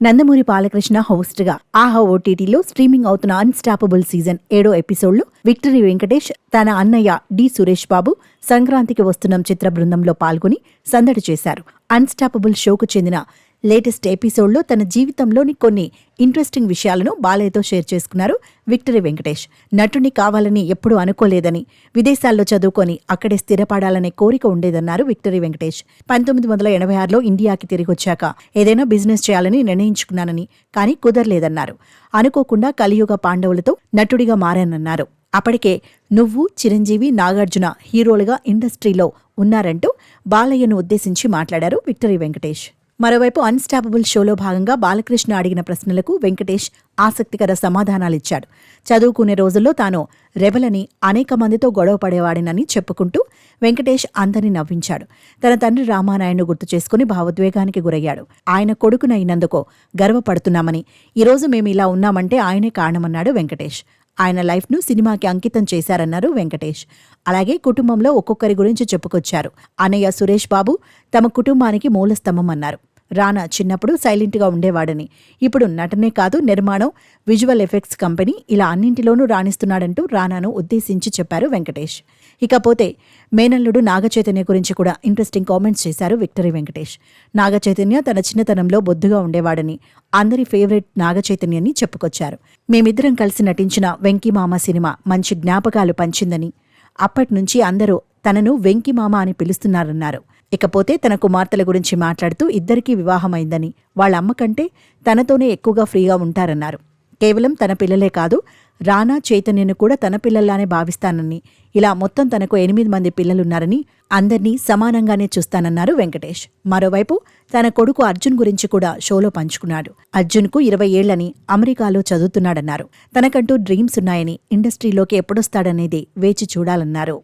Nandamuri Balakrishna host గా ఆహా ఓటీటీలో స్ట్రీమింగ్ అవుతున్న అన్స్టాపబుల్ సీజన్ 7 ఎపిసోడ్లో విక్టరీ వెంకటేష్ తన అన్నయ్య డి సురేష్ బాబు సంక్రాంతికి వస్తున్న చిత్ర బృందంలో పాల్గొని సందడి చేశారు. అన్స్టాపబుల్ షోకు చెందిన లేటెస్ట్ ఎపిసోడ్లో తన జీవితంలోని కొన్ని ఇంట్రెస్టింగ్ విషయాలను బాలయ్యతో షేర్ చేసుకున్నారు విక్టరీ వెంకటేష్. నటుని కావాలని ఎప్పుడూ అనుకోలేదని, విదేశాల్లో చదువుకొని అక్కడే స్థిరపడాలనే కోరిక ఉండేదన్నారు విక్టరీ వెంకటేష్. 1986లో ఇండియాకి తిరిగొచ్చాక ఏదైనా బిజినెస్ చేయాలని నిర్ణయించుకున్నానని, కానీ కుదరలేదన్నారు. అనుకోకుండా కలియుగ పాండవులతో నటుడిగా మారానన్నారు. అప్పటికే నువ్వు, చిరంజీవి, నాగార్జున హీరోలుగా ఇండస్ట్రీలో ఉన్నారంటూ బాలయ్యను ఉద్దేశించి మాట్లాడారు విక్టరీ వెంకటేష్. మరోవైపు అన్స్టాపబుల్ షోలో భాగంగా బాలకృష్ణ అడిగిన ప్రశ్నలకు వెంకటేష్ ఆసక్తికర సమాధానాలిచ్చాడు. చదువుకునే రోజుల్లో తాను రెబలని, అనేక మందితో గొడవ పడేవాడినని చెప్పుకుంటూ వెంకటేష్ అందరినీ నవ్వించాడు. తన తండ్రి రామానాయుడును గుర్తు చేసుకుని భావోద్వేగానికి గురయ్యాడు. ఆయన కొడుకునైనందుకో గర్వపడుతున్నామని, ఈరోజు మేము ఇలా ఉన్నామంటే ఆయనే కారణమన్నాడు వెంకటేష్. ఆయన లైఫ్ను సినిమాకి అంకితం చేశారన్నారు వెంకటేష్. అలాగే కుటుంబంలో ఒక్కొక్కరి గురించి చెప్పుకొచ్చారు. అన్నయ్య సురేష్ బాబు తమ కుటుంబానికి మూలస్తంభం అన్నారు. రానా చిన్నప్పుడు సైలెంట్గా ఉండేవాడని, ఇప్పుడు నటనే కాదు, నిర్మాణం, విజువల్ ఎఫెక్ట్స్ కంపెనీ ఇలా అన్నింటిలోనూ రాణిస్తున్నాడంటూ రానాను ఉద్దేశించి చెప్పారు వెంకటేష్. ఇకపోతే మేనల్లుడు నాగచైతన్య గురించి కూడా ఇంట్రెస్టింగ్ కామెంట్స్ చేశారు విక్టరీ వెంకటేష్. నాగచైతన్య తన చిన్నతనంలో బొద్దుగా ఉండేవాడని, అందరి ఫేవరెట్ నాగచైతన్యని చెప్పుకొచ్చారు. మేమిద్దరం కలిసి నటించిన వెంకీమామ సినిమా మంచి జ్ఞాపకాలు పంచిందని, అప్పట్నుంచి అందరూ తనను వెంకీమామ అని పిలుస్తున్నారన్నారు. ఇకపోతే తన కుమార్తెల గురించి మాట్లాడుతూ ఇద్దరికీ వివాహమైందని, వాళ్ళ అమ్మ కంటే తనతోనే ఎక్కువగా ఫ్రీగా ఉంటారన్నారు. కేవలం తన పిల్లలే కాదు, రానా, చైతన్యను కూడా తన పిల్లల్లానే భావిస్తానని, ఇలా మొత్తం తనకు 8 మంది పిల్లలున్నారని, అందర్నీ సమానంగానే చూస్తానన్నారు వెంకటేష్. మరోవైపు తన కొడుకు అర్జున్ గురించి కూడా షోలో పంచుకున్నాడు. అర్జున్కు 20 ఏళ్లని, అమెరికాలో చదువుతున్నాడన్నారు. తనకంటూ డ్రీమ్స్ ఉన్నాయని, ఇండస్ట్రీలోకి ఎప్పుడొస్తాడనేది వేచి చూడాలన్నారు.